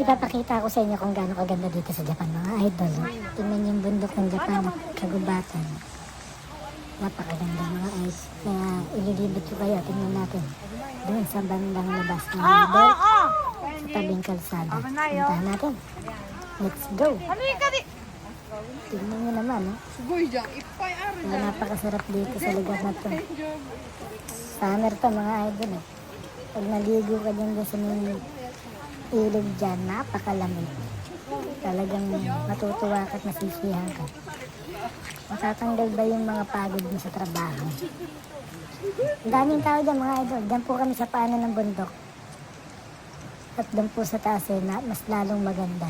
ipapakita ko sa inyo kung gaano kaganda dito sa Japan, mga idol. Tingnan niyo yung bundok ng Japan at kagubatan. Napakaganda mga idol. Kaya ililibot ko kayo, tingnan natin. Doon sa bandang labas ng idol, sa tabing kalsada. Puntahan natin. Let's go! Tingnan niyo naman, Kaya napakasarap dito sa lugar na to. Summer to mga idol. Pag naligo ka dyan sa mga ilog dyan, napakalamig. Talagang matutuwa ka at masisiyahan ka. Matatanggal ba yung mga pagod mo sa trabaho? Ang daming tao dyan mga idol. Dyan po kami sa paanan ng bundok. At doon po sa taas mas lalong maganda.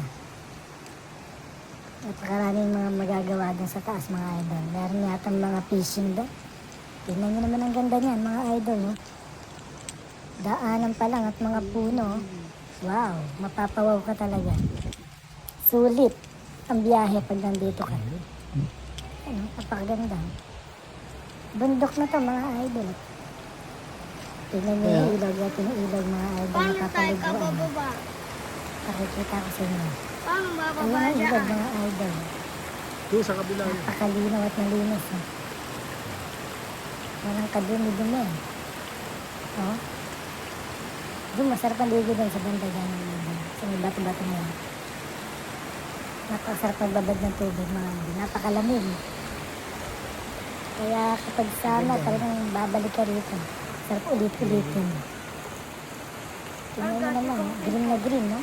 Napakaraming mga magagawa doon sa taas mga idol. Meron yatang mga fishing doon. Tingnan nyo naman ang ganda niyan mga idol. Daanan pa lang at mga puno. Wow, mapapawaw ka talaga. Sulit ang biyahe pag nandito ka. Ano, napakaganda. Bundok na to mga idol. Tingnan nyo yung ilog at yung ilog mga idol. Napapaliguan. Pakikita ko sa inyo. Ayun ang ilog mga idol. Doon sa kabila. Napakalinaw at malinis. Walang kadumi-dumi. Oh. Doon masarap ang ligo doon sa banda dyan. Sa may bato-bato na yan. Napakasarap magbabad ng tubig mga idol. Napakalamig. Kaya kapag sana talagang babalik ka rito. Sarap ulit-ulitin. Tingnan mo naman, green na green, no?